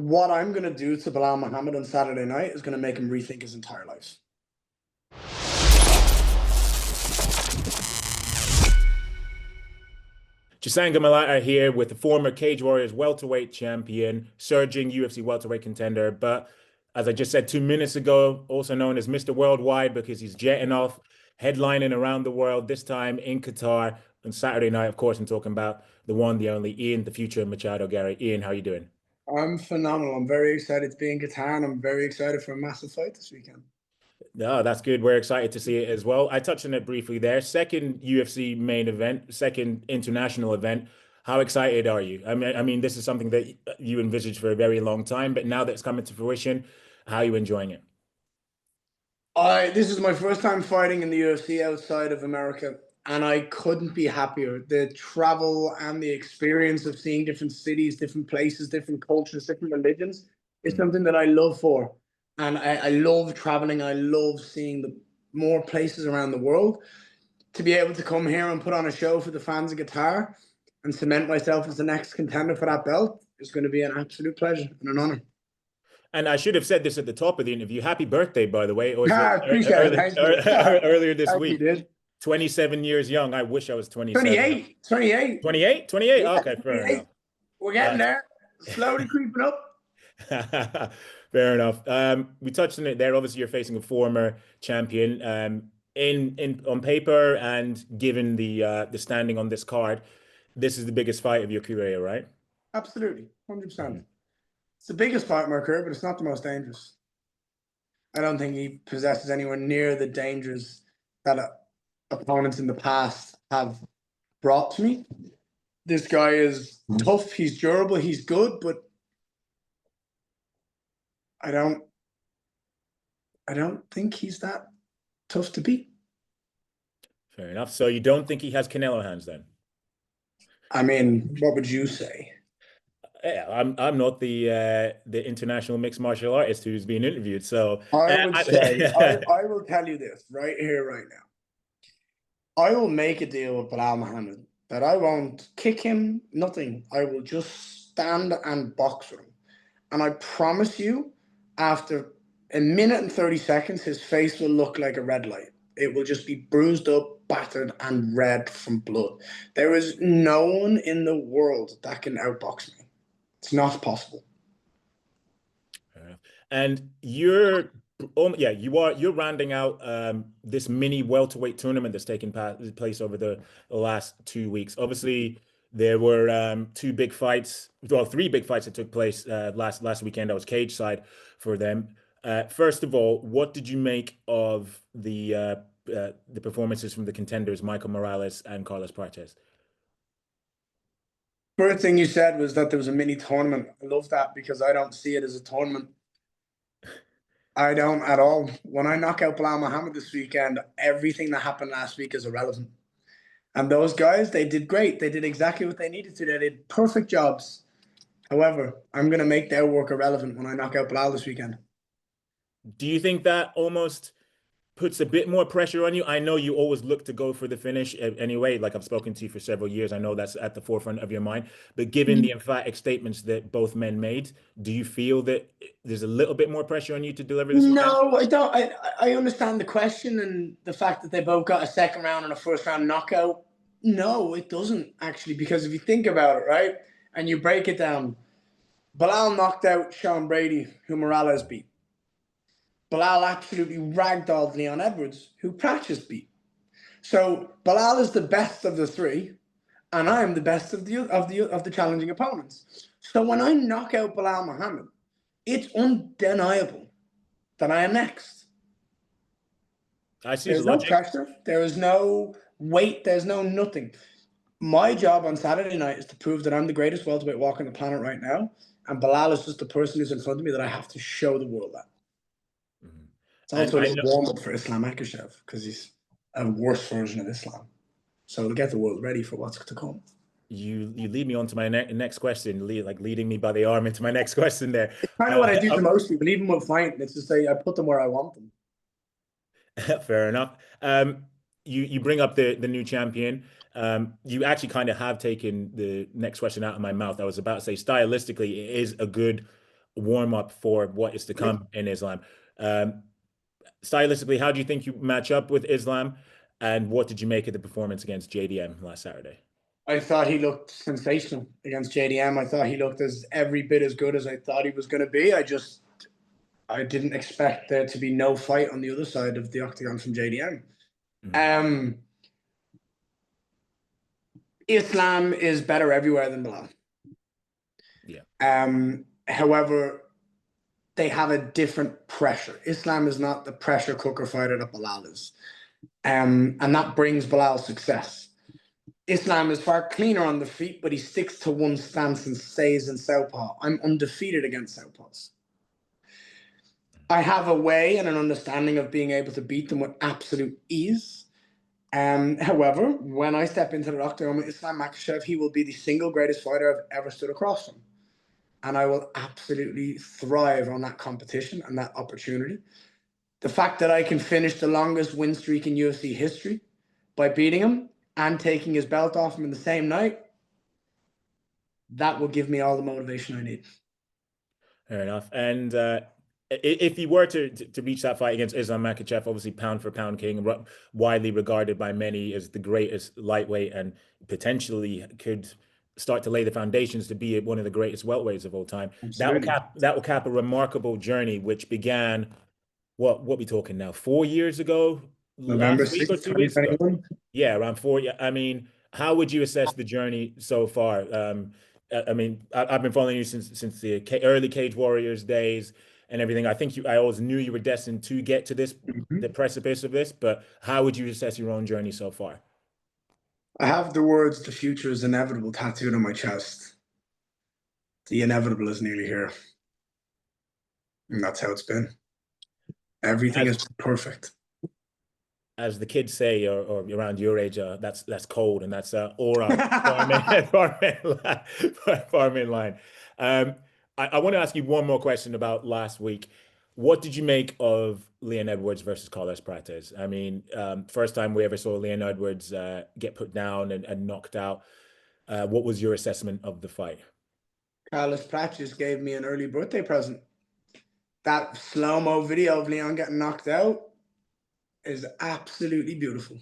what I'm going to do to Belal Muhammad on Saturday night is going to make him rethink his entire life. Chisanga Malata here with the former Cage Warriors welterweight champion, surging UFC welterweight contender, but as I just said 2 minutes ago, also known as Mr. Worldwide because he's jetting off, headlining around the world, this time in Qatar on Saturday night. Of course, I'm talking about the one, the only Ian, the future Mahado Garry. Ian, how are you doing? I'm phenomenal. I'm very excited to be in Qatar, and I'm very excited for a massive fight this weekend. No, that's good. We're excited to see it as well. I touched on it briefly there. Second UFC main event, second international event. How excited are you? I mean, this is something that you envisaged for a very long time, but now that it's coming to fruition, how are you enjoying it? This is my first time fighting in the UFC outside of America, and I couldn't be happier. The travel and the experience of seeing different cities, different places, different cultures, different religions is something that I love for. And I love traveling. I love seeing the more places around the world. To be able to come here and put on a show for the fans of Qatar and cement myself as the next contender for that belt is going to be an absolute pleasure and an honor. And I should have said this at the top of the interview. Happy birthday, by the way. It was I appreciate it. Thank you. earlier this Thank week. you, dude. 27 years young. I wish I was 27. 28. 28. 28? 28? Yeah, Okay, fair 28. enough. We're getting there. Slowly creeping up. Fair enough. We touched on it there. Obviously, you're facing a former champion. In on paper and given the standing on this card, this is the biggest fight of your career, right? Absolutely. 100%. It's the biggest fight in my career, but it's not the most dangerous. I don't think he possesses anywhere near the dangers that opponents in the past have brought to me. This guy is tough, he's durable, he's good, but I don't think he's that tough to beat. Fair enough. So you don't think he has Canelo hands then? I mean, what would you say? Yeah, I'm not the international mixed martial artist who's being interviewed. So I would say I will tell you this right here, right now. I will make a deal with Belal Muhammad that I won't kick him, nothing. I will just stand and box with him. And I promise you, after a minute and 30 seconds, his face will look like a red light. It will just be bruised up, battered, and red from blood. There is no one in the world that can outbox me. It's not possible. And you're rounding out this mini welterweight tournament that's taken place over the last 2 weeks. Obviously, there were three big fights that took place last weekend. I was cage side for them. First of all, what did you make of the performances from the contenders, Michael Morales and Carlos Prates? First thing you said was that there was a mini tournament. I love that because I don't see it as a tournament. I don't at all. When I knock out Belal Muhammad this weekend, everything that happened last week is irrelevant. And those guys, they did great. They did exactly what they needed to. They did perfect jobs. However, I'm going to make their work irrelevant when I knock out Belal this weekend. Do you think that almost puts a bit more pressure on you? I know you always look to go for the finish anyway. Like I've spoken to you for several years. I know that's at the forefront of your mind. But given the emphatic statements that both men made, do you feel that there's a little bit more pressure on you to deliver this? No, I don't. I understand the question and the fact that they both got a second round and a first round knockout. No, it doesn't actually, because if you think about it, right, and you break it down, Belal knocked out Sean Brady, who Morales beat. Belal absolutely ragdolled Leon Edwards, who Prates beat. So Belal is the best of the three, and I am the best of the challenging opponents. So when I knock out Belal Muhammad, it's undeniable that I am next. I see. There's no pressure. There is no weight. There's no nothing. My job on Saturday night is to prove that I'm the greatest welterweight walking the planet right now, and Belal is just the person who's in front of me that I have to show the world that. It's also a warm-up for Islam Makhachev because he's a worse version of Islam. So it'll get the world ready for what's to come. You lead me on to my next question, leading me by the arm into my next question there. It's kind of what I do to most people, even with fighting. It's just I put them where I want them. Fair enough. You bring up the new champion. You actually kind of have taken the next question out of my mouth. I was about to say, stylistically, it is a good warm up for what is to come in Islam. Stylistically, how do you think you match up with Islam? And what did you make of the performance against JDM last Saturday? I thought he looked sensational against JDM. I thought he looked as every bit as good as I thought he was going to be. I didn't expect there to be no fight on the other side of the octagon from JDM. Islam is better everywhere than Belal. Yeah. However, they have a different pressure. Islam is not the pressure cooker fighter that Belal is. And that brings Belal success. Islam is far cleaner on the feet, but he sticks to one stance and stays in southpaw. I'm undefeated against southpaws. I have a way and an understanding of being able to beat them with absolute ease. However, when I step into the octagon with Islam Makhachev, he will be the single greatest fighter I've ever stood across from. And I will absolutely thrive on that competition and that opportunity. The fact that I can finish the longest win streak in UFC history by beating him and taking his belt off him in the same night, that will give me all the motivation I need. Fair enough. And if you were to reach that fight against Islam Makhachev, obviously pound for pound king, widely regarded by many as the greatest lightweight, and potentially could start to lay the foundations to be one of the greatest welterweights of all time. Absolutely. That will cap a remarkable journey, which began what we talking now? 4 years ago, November last week 6th, or 2 weeks ago? 2021. Yeah, around 4. Yeah, I mean, how would you assess the journey so far? I mean, I've been following you since the early Cage Warriors days and everything. I think I always knew you were destined to get to this, the precipice of this. But how would you assess your own journey so far? I have the words "the future is inevitable" tattooed on my chest. The inevitable is nearly here. And that's how it's been. Everything is perfect. As the kids say, or around your age, that's cold, and that's all right. Farm in line. I want to ask you one more question about last week. What did you make of Leon Edwards versus Carlos Prates? I mean, first time we ever saw Leon Edwards get put down and knocked out. What was your assessment of the fight? Carlos Prates gave me an early birthday present. That slow-mo video of Leon getting knocked out is absolutely beautiful.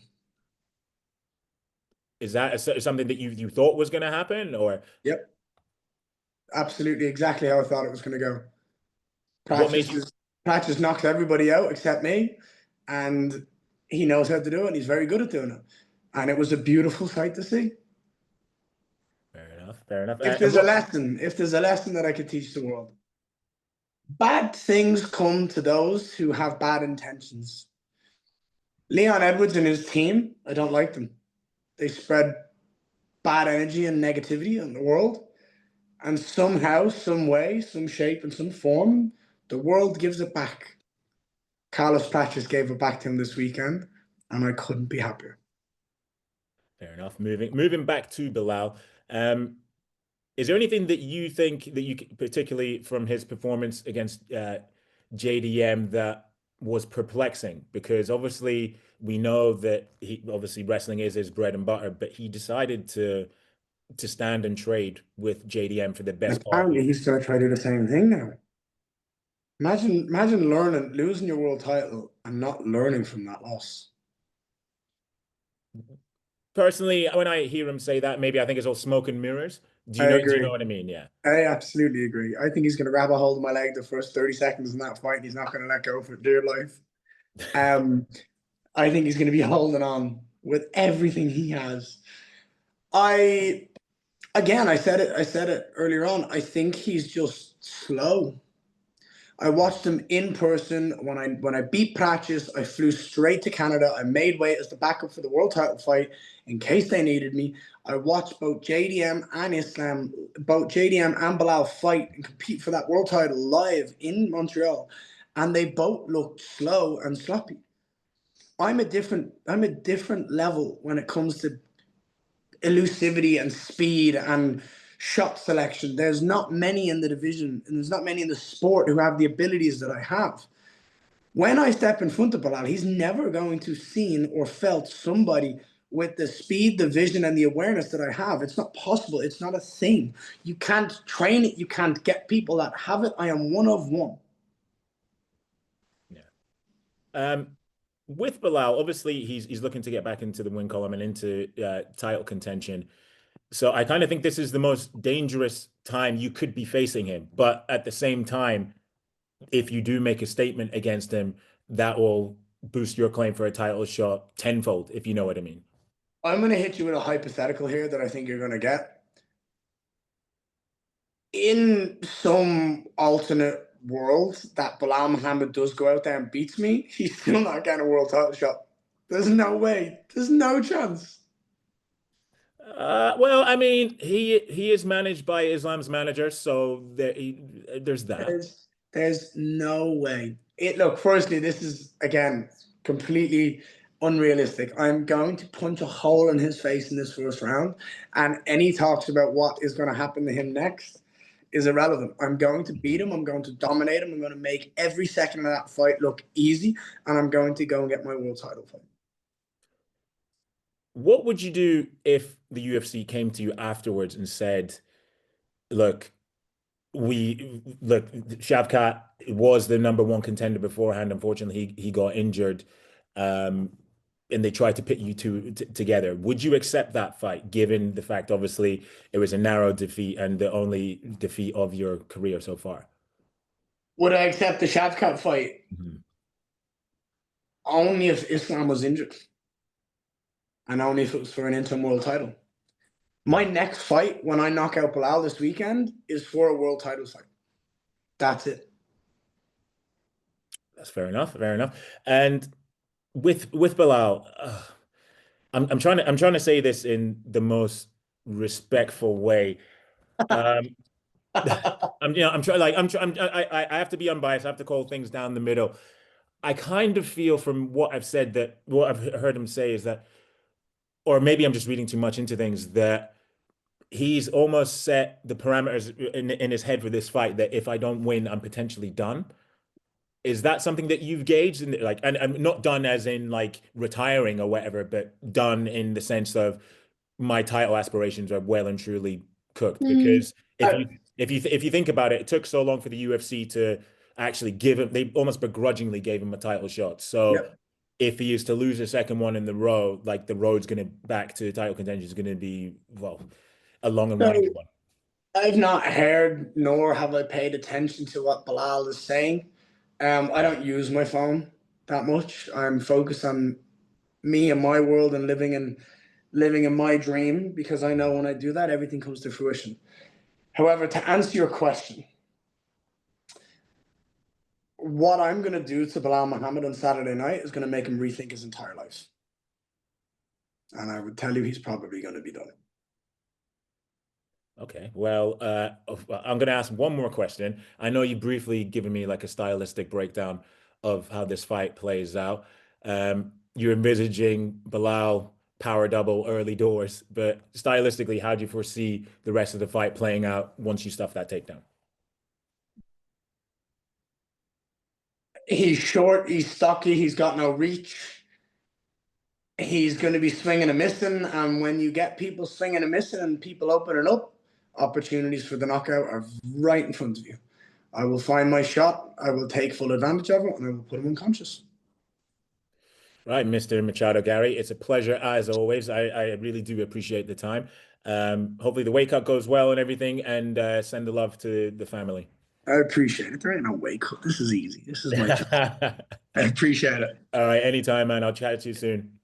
Is that something that you thought was going to happen, or? Yep. Absolutely exactly how I thought it was going to go. Prates knocks everybody out except me, and he knows how to do it, and he's very good at doing it. And it was a beautiful sight to see. Fair enough. Fair enough. If there's a lesson that I could teach the world, bad things come to those who have bad intentions. Leon Edwards and his team, I don't like them. They spread bad energy and negativity in the world. And somehow, some way, some shape, and some form, the world gives it back. Carlos Prates gave it back to him this weekend, and I couldn't be happier. Fair enough. Moving back to Belal, is there anything that you think that you, particularly from his performance against JDM, that was perplexing? Because obviously we know that obviously wrestling is his bread and butter, but he decided to stand and trade with JDM for the best part. Apparently he's going to try to do the same thing now. Imagine losing your world title and not learning from that loss. Personally, when I hear him say that, maybe I think it's all smoke and mirrors. Do you know what I mean? Yeah. I absolutely agree. I think he's going to grab a hold of my leg the first 30 seconds in that fight, and he's not going to let go for dear life. I think he's going to be holding on with everything he has. I said it earlier on. I think he's just slow. I watched him in person when I beat Prates. I flew straight to Canada. I made weight as the backup for the world title fight in case they needed me. I watched both JDM and Belal fight and compete for that world title live in Montreal, and they both looked slow and sloppy. I'm a different level when it comes to elusivity and speed and shot selection. There's not many in the division, and there's not many in the sport who have the abilities that I have. When I step in front of Belal, he's never going to seen or felt somebody with the speed, the vision, and the awareness that I have. It's not possible. It's not a thing. You can't train it. You can't get people that have it. I am one of one. Yeah. With Belal, obviously he's looking to get back into the win column and into title contention. So I kind of think this is the most dangerous time you could be facing him. But at the same time, if you do make a statement against him, that will boost your claim for a title shot tenfold, if you know what I mean. I'm going to hit you with a hypothetical here that I think you're going to get. In some alternate world that Belal Muhammad does go out there and beats me, he's still not getting a world title shot. There's no way. There's no chance. Well, I mean, he is managed by Islam's manager, so there's that. There's no way. Look, firstly, this is again completely unrealistic. I'm going to punch a hole in his face in this first round, and any talks about what is going to happen to him next is irrelevant. I'm going to beat him. I'm going to dominate him. I'm going to make every second of that fight look easy, and I'm going to go and get my world title fight. What would you do if the UFC came to you afterwards and said, "Look, Shavkat was the #1 contender beforehand. Unfortunately, he got injured, and they tried to pit you two together. Would you accept that fight, given the fact, obviously, it was a narrow defeat and the only defeat of your career so far?" Would I accept the Shavkat fight? Mm-hmm. Only if Islam was injured, and only if it was for an interim world title. My next fight, when I knock out Belal this weekend, is for a world title fight. That's it. That's fair enough. Fair enough. And with Belal, I'm trying to say this in the most respectful way. Um, I'm trying like I have to be unbiased. I have to call things down the middle. I kind of feel from what I've said that what I've heard him say is that, or maybe I'm just reading too much into things, that he's almost set the parameters in his head for this fight that if I don't win, I'm potentially done. Is that something that you've gauged in like, and not done as in like retiring or whatever, but done in the sense of my title aspirations are well and truly cooked? Because if you think about it, it took so long for the UFC to actually give him, they almost begrudgingly gave him a title shot. So Yep. if he is to lose a second one in the row, like the road's going to back to title contention is going to be, well, a long and winding one. I've not heard nor have I paid attention to what Belal is saying. I don't use my phone that much. I'm focused on me and my world and living in my dream, because I know when I do that, everything comes to fruition. However, to answer your question, what I'm going to do to Belal Muhammad on Saturday night is going to make him rethink his entire life. And I would tell you he's probably going to be done. Okay, well, I'm going to ask one more question. I know you briefly given me like a stylistic breakdown of how this fight plays out. You're envisaging Belal power double early doors, but stylistically, how do you foresee the rest of the fight playing out once you stuff that takedown? He's short, he's stocky, he's got no reach. He's going to be swinging and missing. And when you get people swinging and missing and people opening up, opportunities for the knockout are right in front of you. I will find my shot, I will take full advantage of it, and I will put him unconscious. Right, Mr. Mahado Garry, it's a pleasure as always. I really do appreciate the time. Hopefully the wake up goes well and everything, and send the love to the family. I appreciate it. There ain't no wake up. This is easy. This is my job. I appreciate it. All right, anytime, man. I'll chat to you soon.